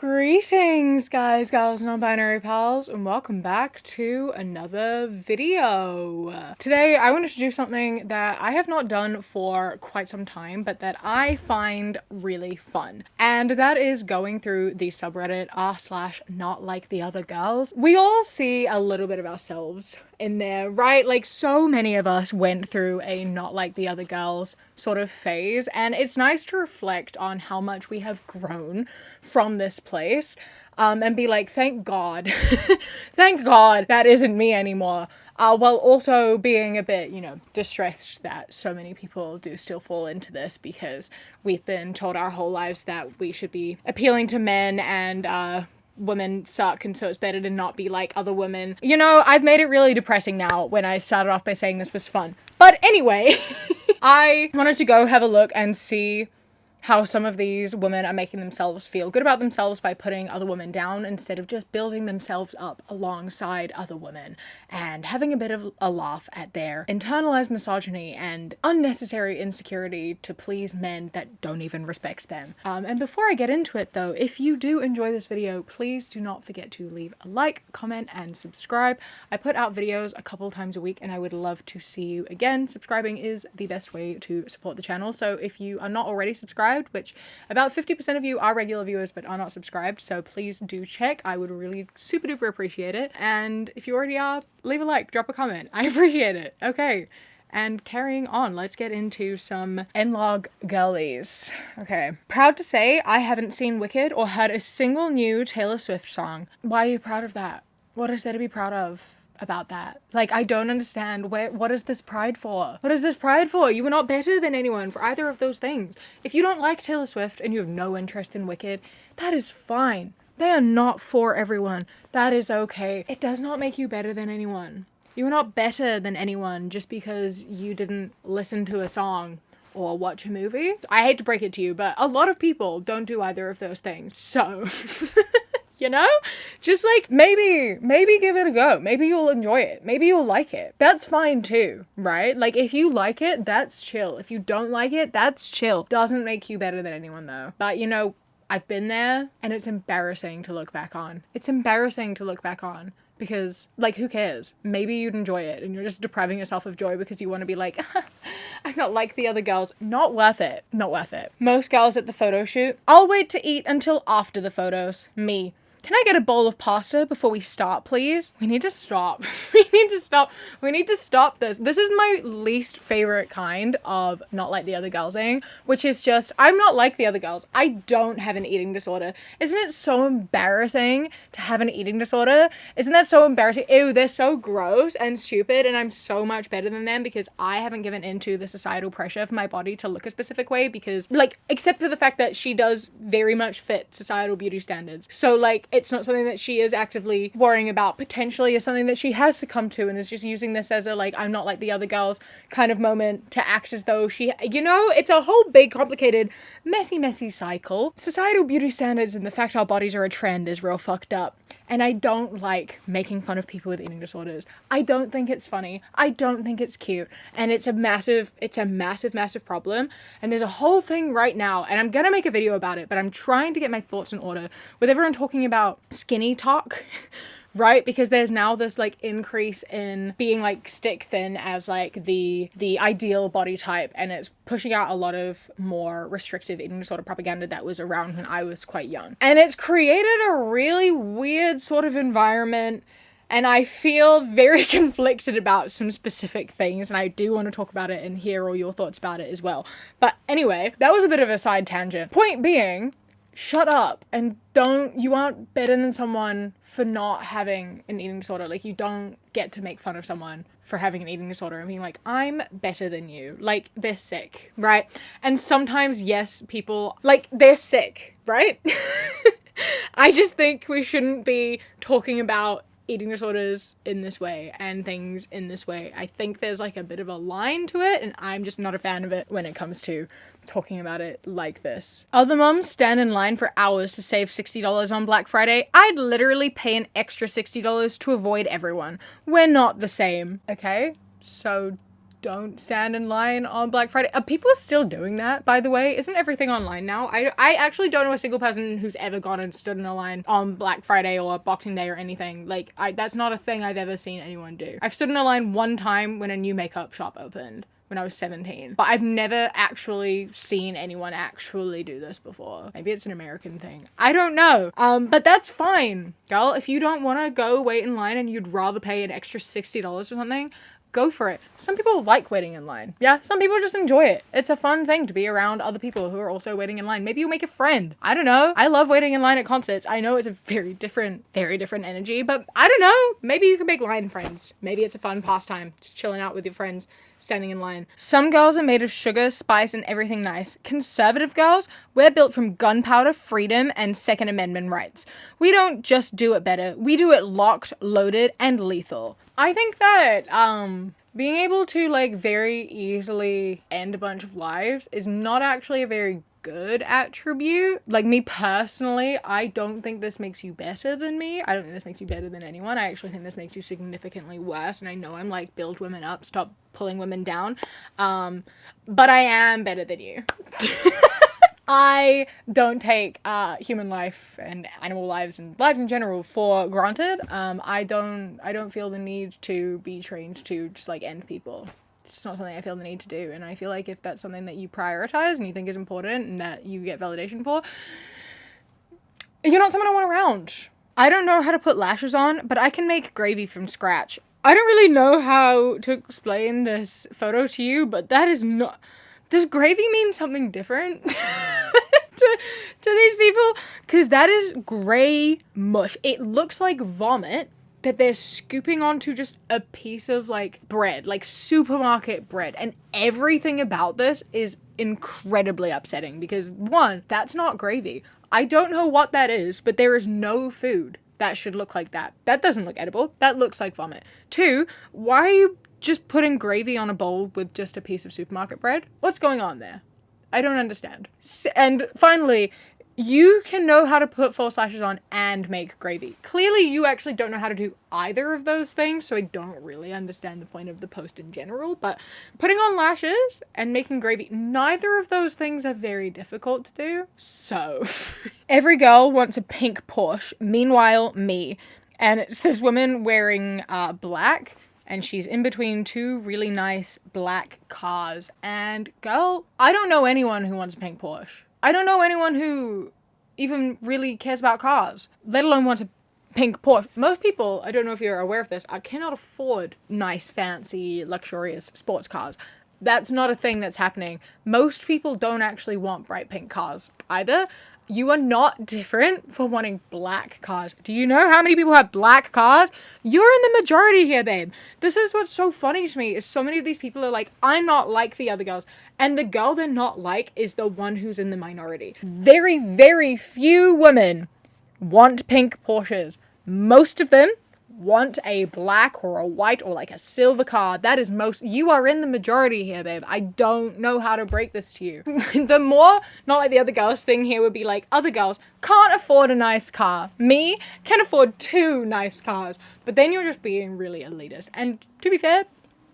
Greetings, guys, gals, non-binary pals, and welcome back to another video. Today, I wanted to do something that I have not done for quite some time, but that I find really fun. And that is going through the subreddit r/notliketheothergirls. We all see a little bit of ourselves in there, right? Like, so many of us went through a not like the other girls sort of phase, and it's nice to reflect on how much we have grown from this place, and be like, thank God, thank God that isn't me anymore. While also being a bit, distressed that so many people do still fall into this because we've been told our whole lives that we should be appealing to men and, women suck and so it's better to not be like other women. I've made it really depressing now when I started off by saying this was fun. But anyway, I wanted to go have a look and see how some of these women are making themselves feel good about themselves by putting other women down instead of just building themselves up alongside other women and having a bit of a laugh at their internalized misogyny and unnecessary insecurity to please men that don't even respect them. And before I get into it though, if you do enjoy this video, please do not forget to leave a like, comment, and subscribe. I put out videos a couple times a week and I would love to see you again. Subscribing is the best way to support the channel, so if you are not already subscribed, which about 50% of you are regular viewers but are not subscribed, so please do check. I would really super duper appreciate it. And if you already are, leave a like, drop a comment. I appreciate it. Okay, and carrying on, let's get into some N-Log girlies. Okay. Proud to say I haven't seen Wicked or heard a single new Taylor Swift song. Why are you proud of that? What is there to be proud of about that? Like, I don't understand. What is this pride for? What is this pride for? You are not better than anyone for either of those things. If you don't like Taylor Swift and you have no interest in Wicked, that is fine. They are not for everyone. That is okay. It does not make you better than anyone. You are not better than anyone just because you didn't listen to a song or watch a movie. I hate to break it to you, but a lot of people don't do either of those things. So just like maybe give it a go. Maybe you'll enjoy it. Maybe you'll like it. That's fine too, right? Like, if you like it, that's chill. If you don't like it, that's chill. Doesn't make you better than anyone though. But I've been there and it's embarrassing to look back on. It's embarrassing to look back on because, like, who cares? Maybe you'd enjoy it and you're just depriving yourself of joy because you want to be like, I'm not like the other girls. Not worth it. Not worth it. Most girls at the photo shoot, I'll wait to eat until after the photos. Me. Can I get a bowl of pasta before we start, please? We need to stop. We need to stop. We need to stop this. This is my least favorite kind of not like the other girlsing, which is just, I'm not like the other girls. I don't have an eating disorder. Isn't it so embarrassing to have an eating disorder? Isn't that so embarrassing? Ew, they're so gross and stupid and I'm so much better than them because I haven't given into the societal pressure for my body to look a specific way because, like, except for the fact that she does very much fit societal beauty standards. So, like, it's not something that she is actively worrying about. Potentially is something that she has succumbed to and is just using this as a, like, I'm not like the other girls kind of moment to act as though she, it's a whole big, complicated, messy cycle. Societal beauty standards and the fact our bodies are a trend is real fucked up. And I don't like making fun of people with eating disorders. I don't think it's funny. I don't think it's cute. And it's a massive problem. And there's a whole thing right now, and I'm gonna make a video about it, but I'm trying to get my thoughts in order with everyone talking about skinny talk. Right? Because there's now this, like, increase in being, like, stick thin as, like, the ideal body type, and it's pushing out a lot of more restrictive eating disorder propaganda that was around when I was quite young. And it's created a really weird sort of environment, and I feel very conflicted about some specific things, and I do want to talk about it and hear all your thoughts about it as well. But anyway, that was a bit of a side tangent. Point being, shut up and you aren't better than someone for not having an eating disorder. Like, you don't get to make fun of someone for having an eating disorder and being like, I'm better than you. Like, they're sick, right? And sometimes, yes, people, like, they're sick, right? I just think we shouldn't be talking about eating disorders in this way and things in this way. I think there's, like, a bit of a line to it, and I'm just not a fan of it when it comes to talking about it like this. Other moms stand in line for hours to save $60 on Black Friday. I'd literally pay an extra $60 to avoid everyone. We're not the same, okay? So don't stand in line on Black Friday. Are people still doing that, by the way? Isn't everything online now? I actually don't know a single person who's ever gone and stood in a line on Black Friday or Boxing Day or anything. Like, that's not a thing I've ever seen anyone do. I've stood in a line one time when a new makeup shop opened when I was 17. But I've never actually seen anyone actually do this before. Maybe it's an American thing. I don't know. But that's fine. Girl, if you don't want to go wait in line and you'd rather pay an extra $60 or something, go for it. Some people like waiting in line. Yeah, some people just enjoy it. It's a fun thing to be around other people who are also waiting in line. Maybe you'll make a friend. I don't know. I love waiting in line at concerts. I know it's a very different energy, but I don't know. Maybe you can make line friends. Maybe it's a fun pastime, just chilling out with your friends, standing in line. Some girls are made of sugar, spice, and everything nice. Conservative girls, we're built from gunpowder, freedom, and Second Amendment rights. We don't just do it better. We do it locked, loaded, and lethal. I think that, being able to, like, very easily end a bunch of lives is not actually a very good attribute. Like, me personally, I don't think this makes you better than me. I don't think this makes you better than anyone. I actually think this makes you significantly worse. And I know I'm like, build women up, stop pulling women down. But I am better than you. I don't take human life and animal lives and lives in general for granted. I don't feel the need to be trained to just like end people. It's just not something I feel the need to do. And I feel like if that's something that you prioritize and you think is important and that you get validation for, you're not someone I want around. I don't know how to put lashes on, but I can make gravy from scratch. I don't really know how to explain this photo to you, but that is not... Does gravy mean something different to these people? Because that is gray mush. It looks like vomit that they're scooping onto just a piece of, like, bread, like supermarket bread. And everything about this is incredibly upsetting because, one, that's not gravy. I don't know what that is, but there is no food that should look like that. That doesn't look edible. That looks like vomit. Two, why are you just putting gravy on a bowl with just a piece of supermarket bread? What's going on there? I don't understand. And finally, you can know how to put false lashes on and make gravy. Clearly, you actually don't know how to do either of those things, so I don't really understand the point of the post in general, but putting on lashes and making gravy, neither of those things are very difficult to do. So, every girl wants a pink Porsche, meanwhile, me. And it's this woman wearing black, and she's in between two really nice black cars. And girl, I don't know anyone who wants a pink Porsche. I don't know anyone who even really cares about cars, let alone wants a pink Porsche. Most people, I don't know if you're aware of this, I cannot afford nice, fancy, luxurious sports cars. That's not a thing that's happening. Most people don't actually want bright pink cars either. You are not different for wanting black cars. Do you know how many people have black cars? You're in the majority here, babe. This is what's so funny to me, is so many of these people are like, I'm not like the other girls. And the girl they're not like is the one who's in the minority. Very, very few women want pink Porsches. Most of them want a black or a white or like a silver car. That is most... You are in the majority here, babe. I don't know how to break this to you. The more, not like the other girls thing here would be like, other girls can't afford a nice car. Me can afford 2 nice cars. But then you're just being really elitist. And to be fair,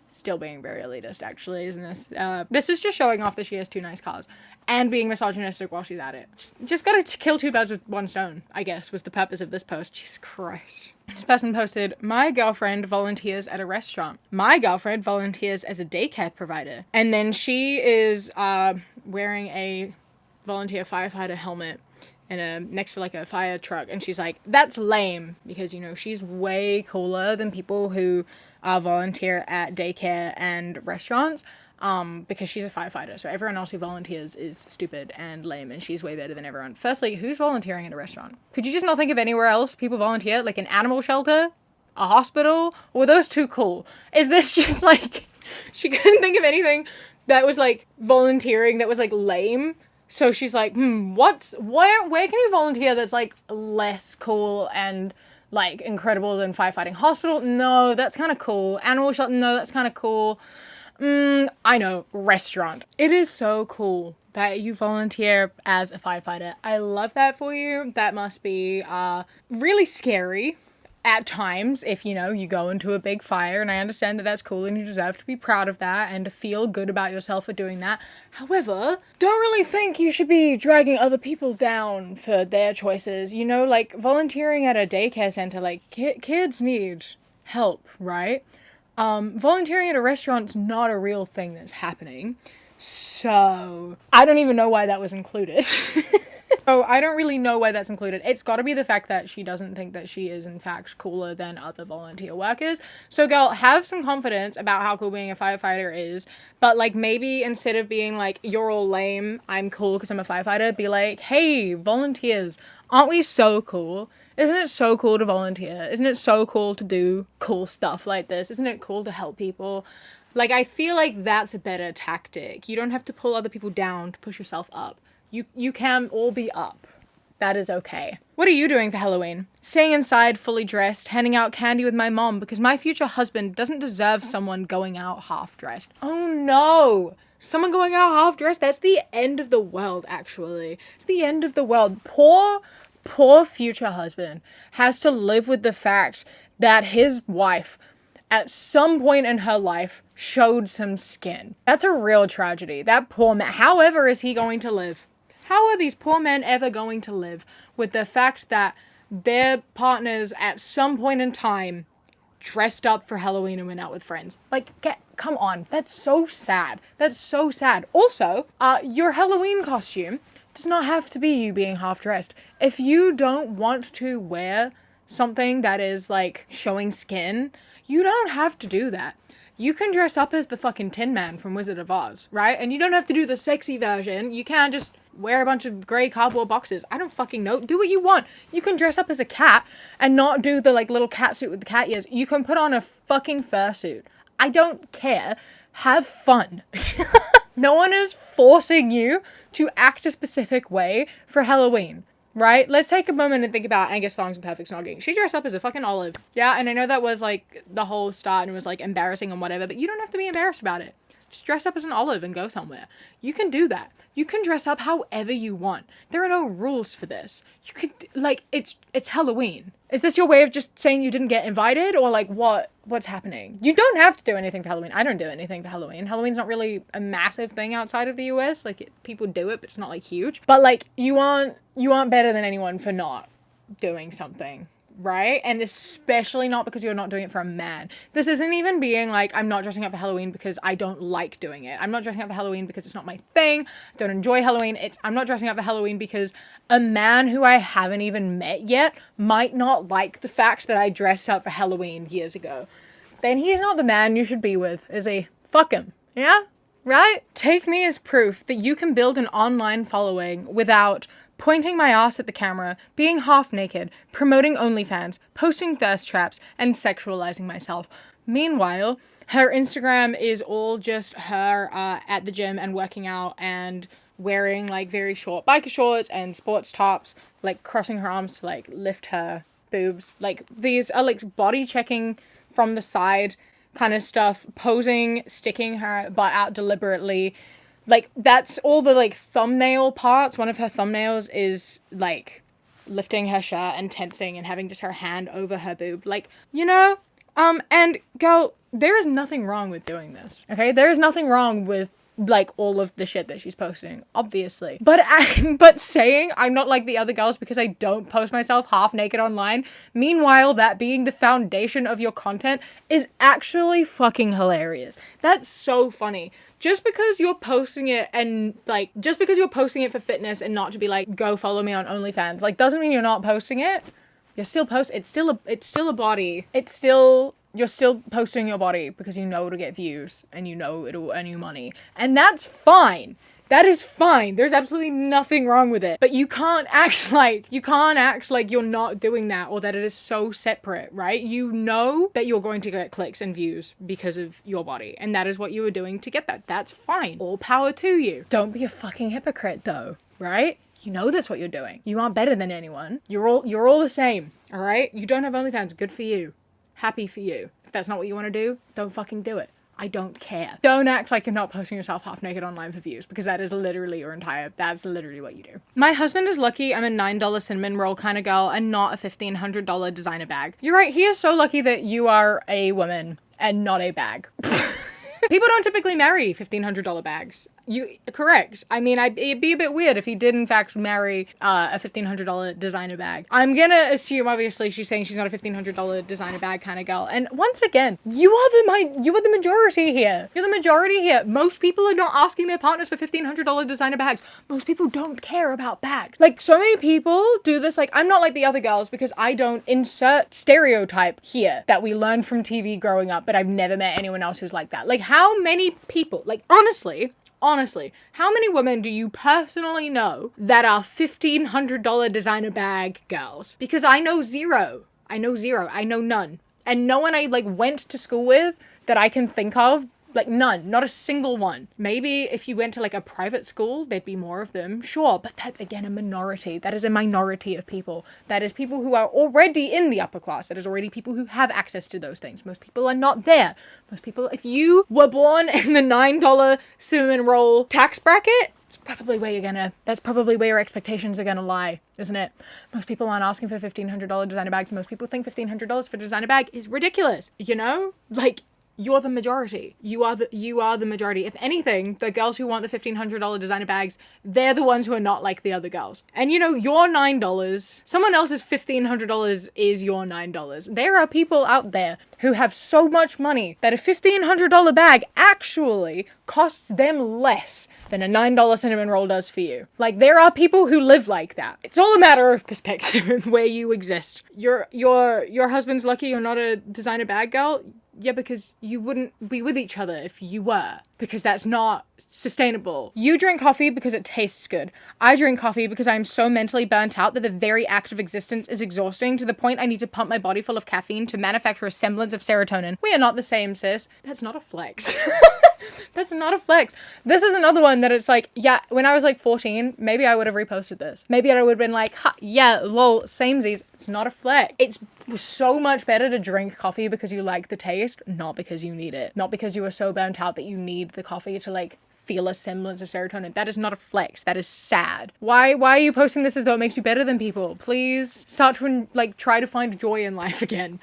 still being very elitist, actually, isn't this? This is just showing off that she has 2 nice cars. And being misogynistic while she's at it. Just gotta kill 2 birds with 1 stone, I guess, was the purpose of this post. Jesus Christ. This person posted, my girlfriend volunteers at a restaurant. My girlfriend volunteers as a daycare provider. And then she is wearing a volunteer firefighter helmet and next to like a fire truck. And she's like, that's lame. Because, you know, she's way cooler than people who volunteer at daycare and restaurants. Because she's a firefighter, so everyone else who volunteers is stupid and lame, and she's way better than everyone. Firstly, who's volunteering at a restaurant? Could you just not think of anywhere else people volunteer? Like an animal shelter? A hospital? Or were those too cool? Is this just like... She couldn't think of anything that was like volunteering that was like lame. So she's like, where can you volunteer that's like less cool and like incredible than firefighting? Hospital? No, that's kind of cool. Animal shelter? No, that's kind of cool. I know, restaurant. It is so cool that you volunteer as a firefighter. I love that for you. That must be really scary at times, if, you know, you go into a big fire, and I understand that that's cool and you deserve to be proud of that and to feel good about yourself for doing that. However, don't really think you should be dragging other people down for their choices. You know, like volunteering at a daycare center, like kids need help, right? Volunteering at a restaurant's not a real thing that's happening. So I don't even know why that was included. Oh, I don't really know why that's included. It's got to be the fact that she doesn't think that she is, in fact, cooler than other volunteer workers. So, girl, have some confidence about how cool being a firefighter is. But, like, maybe instead of being like, you're all lame, I'm cool because I'm a firefighter, be like, hey, volunteers, aren't we so cool? Isn't it so cool to volunteer? Isn't it so cool to do cool stuff like this? Isn't it cool to help people? Like, I feel like that's a better tactic. You don't have to pull other people down to push yourself up. You can all be up. That is okay. What are you doing for Halloween? Staying inside, fully dressed, handing out candy with my mom because my future husband doesn't deserve someone going out half-dressed. Oh no! Someone going out half-dressed? That's the end of the world, actually. It's the end of the world. Poor future husband has to live with the fact that his wife, at some point in her life, showed some skin. That's a real tragedy. That poor man. However is he going to live? How are these poor men ever going to live with the fact that their partners at some point in time dressed up for Halloween and went out with friends? Like, come on. That's so sad. That's so sad. Also, your Halloween costume does not have to be you being half-dressed. If you don't want to wear something that is, like, showing skin, you don't have to do that. You can dress up as the fucking Tin Man from Wizard of Oz, right? And you don't have to do the sexy version. You can just wear a bunch of grey cardboard boxes. I don't fucking know. Do what you want. You can dress up as a cat and not do the, like, little cat suit with the cat ears. You can put on a fucking fursuit. I don't care. Have fun. No one is forcing you to act a specific way for Halloween. Right? Let's take a moment and think about Angus Thongs and Perfect Snogging. She dressed up as a fucking olive. Yeah, and I know that was, like, the whole start and it was, like, embarrassing and whatever, but you don't have to be embarrassed about it. Just dress up as an olive and go somewhere. You can do that. You can dress up however you want. There are no rules for this. You could, like, it's Halloween. Is this your way of just saying you didn't get invited? Or, like, what's happening? You don't have to do anything for Halloween. I don't do anything for Halloween. Halloween's not really a massive thing outside of the US. Like, people do it, but it's not, like, huge. But, like, you aren't better than anyone for not doing something. Right? And especially not because you're not doing it for a man. This isn't even being like, I'm not dressing up for Halloween because I don't like doing it. I'm not dressing up for Halloween because it's not my thing. I don't enjoy Halloween. I'm not dressing up for Halloween because a man who I haven't even met yet might not like the fact that I dressed up for Halloween years ago. Then he's not the man you should be with, is he? Fuck him. Yeah? Right? Take me as proof that you can build an online following without pointing my ass at the camera, being half naked, promoting OnlyFans, posting thirst traps, and sexualizing myself. Meanwhile, her Instagram is all just her at the gym and working out and wearing, like, very short biker shorts and sports tops, like, crossing her arms to, like, lift her boobs. Like, these are, like, body checking from the side kind of stuff, posing, sticking her butt out deliberately. Like, that's all the, like, thumbnail parts. One of her thumbnails is, like, lifting her shirt and tensing and having just her hand over her boob. Like, you know? And, girl, there is nothing wrong with doing this, okay? There is nothing wrong with, like, all of the shit that she's posting, obviously. But saying I'm not like the other girls because I don't post myself half naked online, meanwhile that being the foundation of your content, is actually fucking hilarious. That's so funny. Just because you're posting it and, like, just because you're posting it for fitness and not to be like, go follow me on OnlyFans, like, doesn't mean you're not posting it. You're still it's still a body. You're still posting your body because you know it'll get views and you know it'll earn you money. And that's fine. That is fine. There's absolutely nothing wrong with it. But you can't act like you're not doing that or that it is so separate, right? You know that you're going to get clicks and views because of your body. And that is what you were doing to get that. That's fine. All power to you. Don't be a fucking hypocrite though, right? You know that's what you're doing. You aren't better than anyone. You're all the same, all right? You don't have OnlyFans. Good for you. Happy for you. If that's not what you want to do, don't fucking do it. I don't care. Don't act like you're not posting yourself half naked online for views, because that is literally that's literally what you do. My husband is lucky I'm a $9 cinnamon roll kind of girl and not a $1,500 designer bag. You're right, he is so lucky that you are a woman and not a bag. People don't typically marry $1,500 bags. Correct. I mean, it'd be a bit weird if he did in fact marry a $1,500 designer bag. I'm gonna assume, obviously, she's saying she's not a $1,500 designer bag kind of girl. And once again, you are the majority here. You're the majority here. Most people are not asking their partners for $1,500 designer bags. Most people don't care about bags. Like, so many people do this. Like, I'm not like the other girls because I don't insert stereotype here that we learned from TV growing up, but I've never met anyone else who's like that. Like, how many people, like, honestly, how many women do you personally know that are $1,500 designer bag girls? Because I know zero. I know none. And no one I like went to school with that I can think of, like none, not a single one. Maybe if you went to like a private school, there'd be more of them, sure. But that's again a minority. That is a minority of people. That is people who are already in the upper class. That is already people who have access to those things. Most people are not there. Most people, if you were born in the $9 cinnamon roll tax bracket, that's probably where your expectations are gonna lie, isn't it? Most people aren't asking for $1,500 designer bags. Most people think $1,500 for a designer bag is ridiculous. You know, like, you're the majority. You are the majority. If anything, the girls who want the $1,500 designer bags, they're the ones who are not like the other girls. And you know, your $9, someone else's $1,500 is your $9. There are people out there who have so much money that a $1,500 bag actually costs them less than a $9 cinnamon roll does for you. Like, there are people who live like that. It's all a matter of perspective and where you exist. Your husband's lucky you're not a designer bag girl. Yeah, because you wouldn't be with each other if you were, because that's not sustainable. You drink coffee because it tastes good. I drink coffee because I'm so mentally burnt out that the very act of existence is exhausting to the point I need to pump my body full of caffeine to manufacture a semblance of serotonin. We are not the same, sis. That's not a flex. That's not a flex. This is another one that it's like, yeah, when I was like 14, maybe I would have reposted this. Maybe I would have been like, ha, yeah, lol, samesies. It's not a flex. It's so much better to drink coffee because you like the taste, not because you need it. Not because you are so burnt out that you need the coffee to like feel a semblance of serotonin. That is not a flex. That is sad. Why are you posting this as though it makes you better than people? Please start to like try to find joy in life again.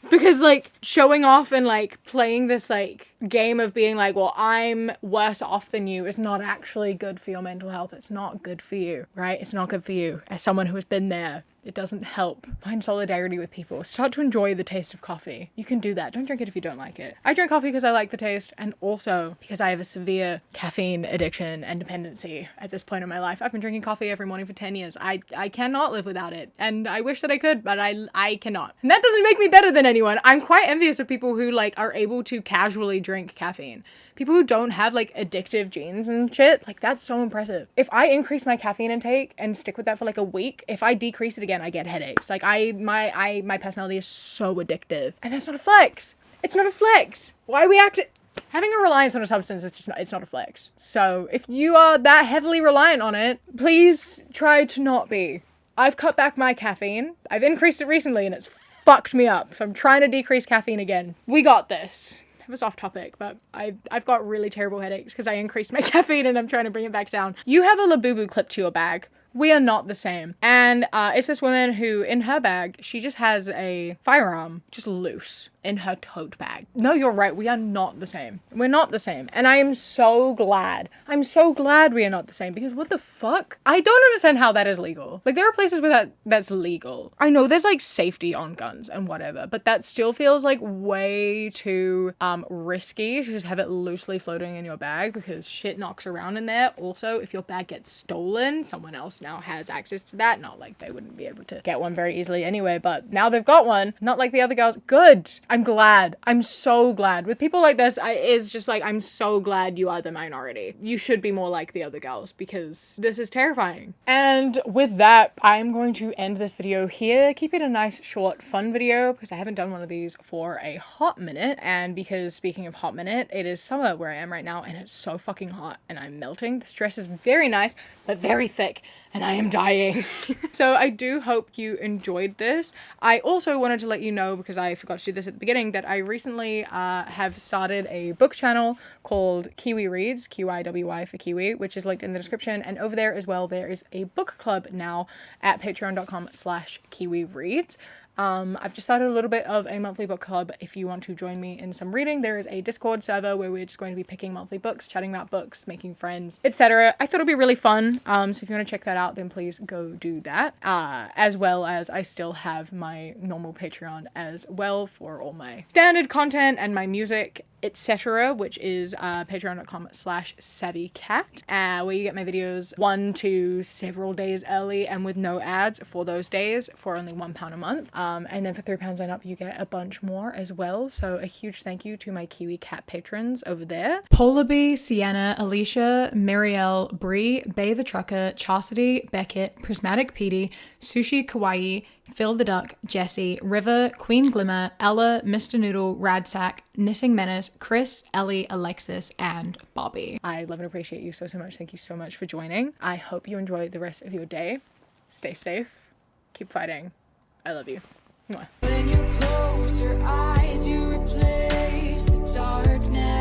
Because like showing off and like playing this like game of being like, well, I'm worse off than you is not actually good for your mental health. It's not good for you, right? It's not good for you. As someone who has been there, it doesn't help. Find solidarity with people. Start to enjoy the taste of coffee. You can do that. Don't drink it if you don't like it. I drink coffee because I like the taste and also because I have a severe caffeine addiction and dependency at this point in my life. I've been drinking coffee every morning for 10 years. I cannot live without it. And I wish that I could, but I cannot. And that doesn't make me better than anyone. I'm quite envious of people who like are able to casually drink caffeine. People who don't have like addictive genes and shit, like that's so impressive. If I increase my caffeine intake and stick with that for like a week, if I decrease it again, I get headaches. Like my personality is so addictive. And that's not a flex. It's not a flex. Why are we acting? Having a reliance on a substance is just not, it's not a flex. So if you are that heavily reliant on it, please try to not be. I've cut back my caffeine. I've increased it recently and it's fucked me up. So I'm trying to decrease caffeine again. We got this. It was off topic, but I've got really terrible headaches because I increased my caffeine and I'm trying to bring it back down. You have a Labubu clip to your bag. We are not the same. And it's this woman who, in her bag, she just has a firearm just loose in her tote bag. No, you're right. We are not the same. We're not the same. And I am so glad. I'm so glad we are not the same because what the fuck? I don't understand how that is legal. Like there are places where that's legal. I know there's like safety on guns and whatever, but that still feels like way too risky to just have it loosely floating in your bag because shit knocks around in there. Also, if your bag gets stolen, someone else now has access to that. Not like they wouldn't be able to get one very easily anyway, but now they've got one. Not like the other girls. Good. I'm glad. I'm so glad. With people like this, it's just like, I'm so glad you are the minority. You should be more like the other girls because this is terrifying. And with that, I'm going to end this video here. Keep it a nice, short, fun video because I haven't done one of these for a hot minute. And because speaking of hot minute, it is summer where I am right now and it's so fucking hot and I'm melting. This dress is very nice, but very thick. and I am dying. So I do hope you enjoyed this. I also wanted to let you know, because I forgot to do this at the beginning, that I recently have started a book channel called Kiwi Reads, QIWI for Kiwi, which is linked in the description. And over there as well, there is a book club now at patreon.com/Kiwi Reads. I've just started a little bit of a monthly book club. If you want to join me in some reading, there is a Discord server where we're just going to be picking monthly books, chatting about books, making friends, etc. I thought it'd be really fun. So if you want to check that out, then please go do that. As well as I still have my normal Patreon as well for all my standard content and my music, etc., which is patreon.com/savvycat, where you get my videos 1 to several days early and with no ads for those days for only £1 a month. And then for £3 and up, you get a bunch more as well. So a huge thank you to my Kiwi Cat patrons over there. Polar Bee, Sienna, Alicia, Marielle, Bree, Bay the Trucker, Chastity, Beckett, Prismatic Petey, Sushi Kawaii, Phil the Duck, Jessie, River, Queen Glimmer, Ella, Mr. Noodle, Radsack, Knitting Menace, Chris, Ellie, Alexis, and Bobby. I love and appreciate you so much. Thank you so much for joining. I hope you enjoy the rest of your day. Stay safe. Keep fighting. I love you. Mwah. When you close your eyes, you replace the darkness.